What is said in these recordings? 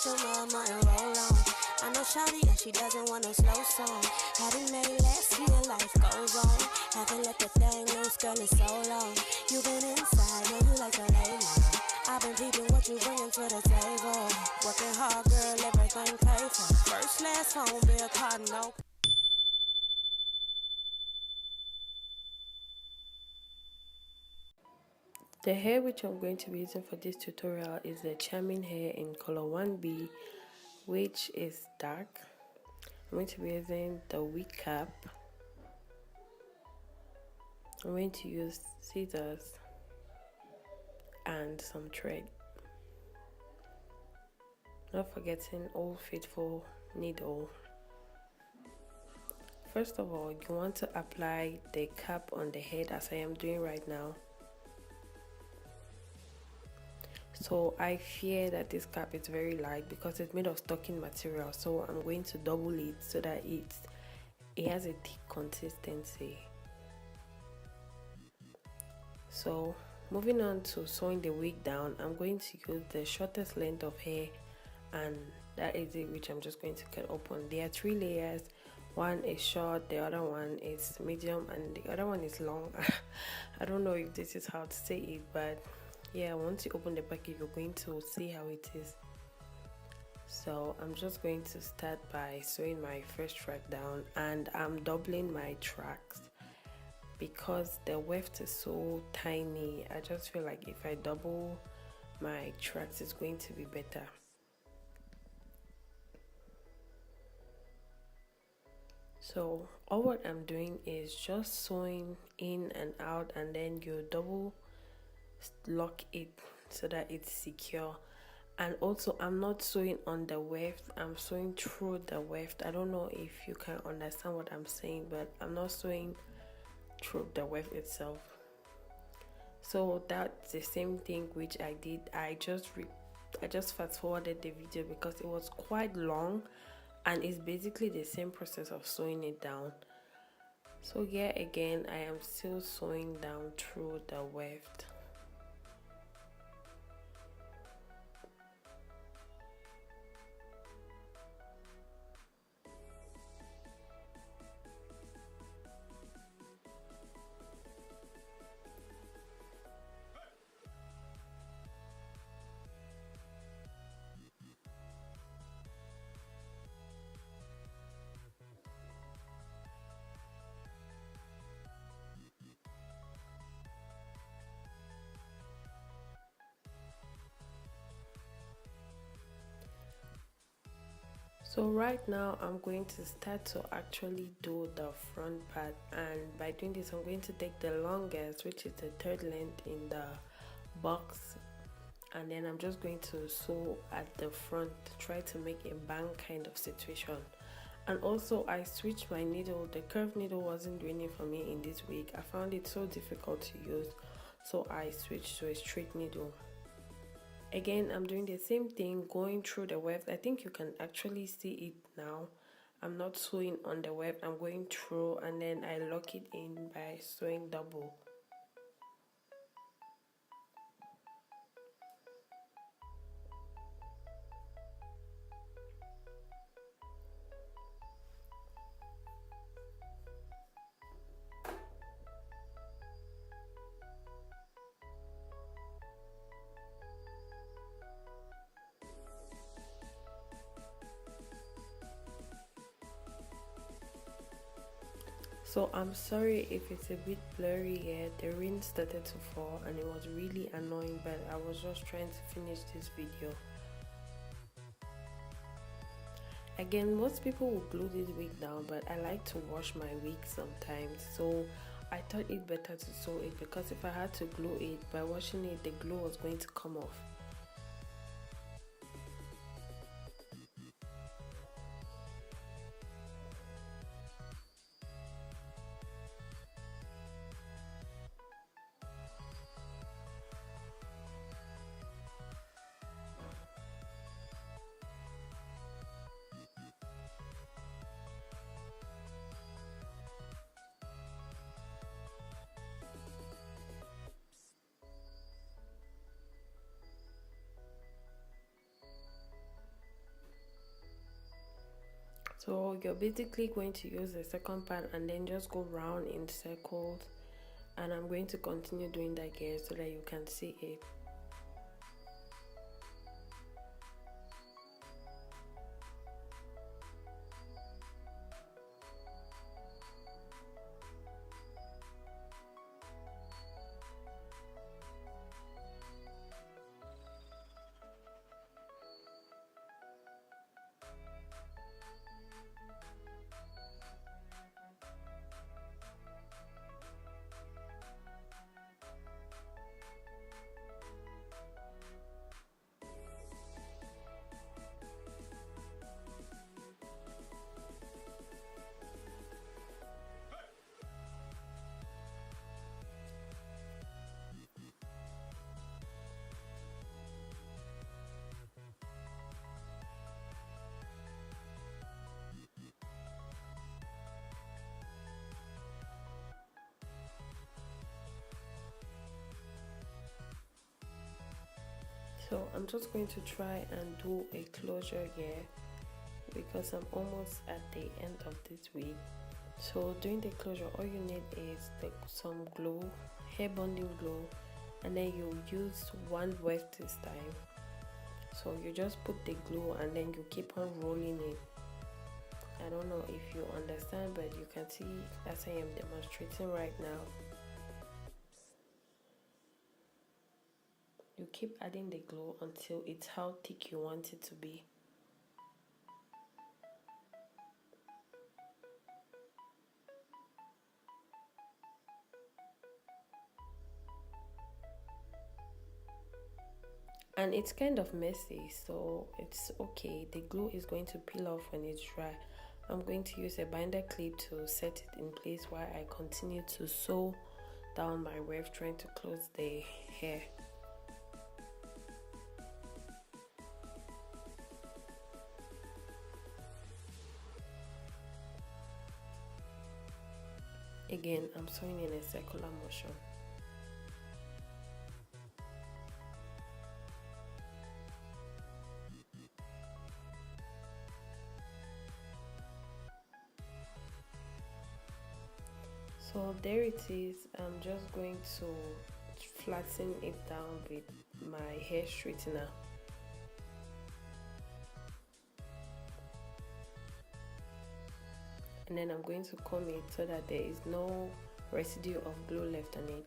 with your mama and roll on. I know Shawty and she doesn't want no slow song. Hadn't made last year, life goes on. Haven't let the thing loose, girl, in so long. You been inside, know you like to lay low. I've been peeping what you bringing to the table. Working hard, girl, everything paid for. First, last phone bill, card, no. The hair which I'm going to be using for this tutorial is the Charming hair in color 1B, which is dark. I'm going to be using the wig cap. I'm going to use scissors and some thread. Not forgetting Old Faithful needle. First of all, you want to apply the cap on the head as I am doing right now. So I fear that this cap is very light because it's made of stocking material, so I'm going to double it so that it has a thick consistency. So moving on to sewing the wig down, I'm going to use the shortest length of hair, and that is it, which I'm just going to cut open. There are 3 layers. One is short, the other one is medium, and the other one is long. I don't know if this is how to say it, but yeah, once you open the package, you're going to see how it is. So I'm just going to start by sewing my first track down, and I'm doubling my tracks because the weft is so tiny. I just feel like if I double my tracks, it's going to be better. So all what I'm doing is just sewing in and out, and then you double lock it so that it's secure. And also, I'm not sewing on the weft, I'm sewing through the weft. I don't know if you can understand what I'm saying, but I'm not sewing through the weft itself. So that's the same thing which I did. I just fast forwarded the video because it was quite long, and it's basically the same process of sewing it down. So yeah, again, I am still sewing down through the weft. So right now I'm going to start to actually do the front part, and by doing this I'm going to take the longest, which is the 3rd length in the box, and then I'm just going to sew at the front, try to make a bang kind of situation. And also I switched my needle. The curved needle wasn't doing it for me in this week. I found it so difficult to use, so I switched to a straight needle. Again, I'm doing the same thing, going through the weft. I think you can actually see it now. I'm not sewing on the weft, I'm going through, and then I lock it in by sewing double. So I'm sorry if it's a bit blurry here. The rain started to fall and it was really annoying, but I was just trying to finish this video. Again, most people will glue this wig down, but I like to wash my wig sometimes, so I thought it better to sew it, because if I had to glue it, by washing it, the glue was going to come off. So you're basically going to use the second part and then just go round in circles, and I'm going to continue doing that here so that you can see it. So I'm just going to try and do a closure here because I'm almost at the end of this week. So doing the closure, all you need is some glue, hair bonding glue, and then you use one weft this time. So you just put the glue and then you keep on rolling it. I don't know if you understand, but you can see as I am demonstrating right now. You keep adding the glue until it's how thick you want it to be. And it's kind of messy, so it's okay. The glue is going to peel off when it's dry. I'm going to use a binder clip to set it in place while I continue to sew down my weft, trying to close the hair. Again, I'm sewing in a circular motion. So there it is. I'm just going to flatten it down with my hair straightener. And then I'm going to comb it so that there is no residue of glue left on it.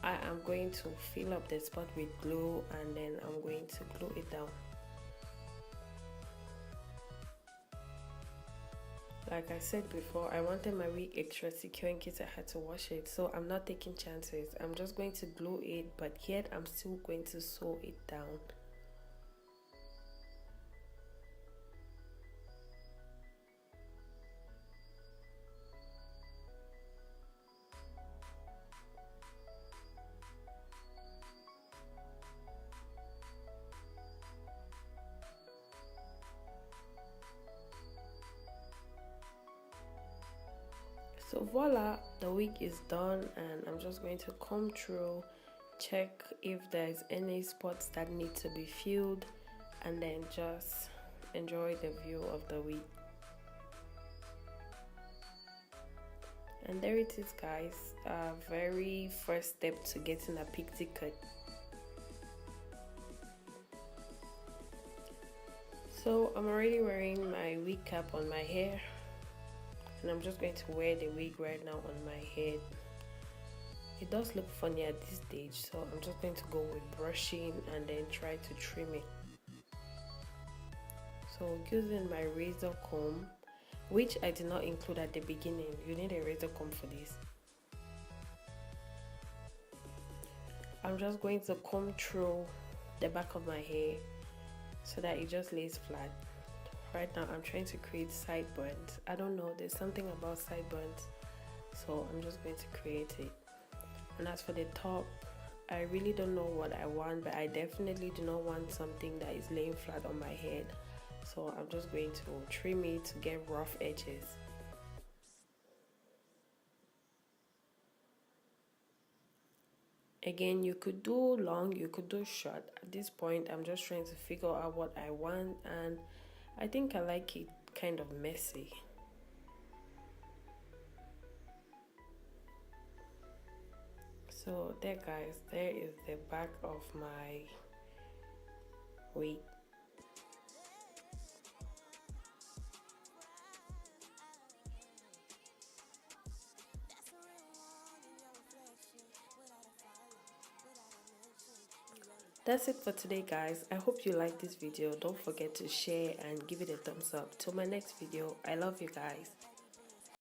I am going to fill up the spot with glue and then I'm going to glue it down. Like I said before, I wanted my wig extra secure in case I had to wash it, so I'm not taking chances. I'm just going to glue it, but yet I'm still going to sew it down. So voila, the wig is done and I'm just going to comb through, check if there's any spots that need to be filled, and then just enjoy the view of the wig. And there it is, guys, very first step to getting a pixie cut. So I'm already wearing my wig cap on my hair, and I'm just going to wear the wig right now on my head. It does look funny at this stage, so I'm just going to go with brushing and then try to trim it. So using my razor comb, which I did not include at the beginning. You need a razor comb for this. I'm just going to comb through the back of my hair so that it just lays flat. Right now I'm trying to create sideburns. I don't know, there's something about sideburns, so I'm just going to create it. And as for the top, I really don't know what I want, but I definitely do not want something that is laying flat on my head, so I'm just going to trim it to get rough edges. Again, you could do long, you could do short. At this point I'm just trying to figure out what I want, and I think I like it kind of messy. So there guys, there is the back of my wig. That's it for today guys. I hope you like this video. Don't forget to share and give it a thumbs up. Till my next video, I love you guys.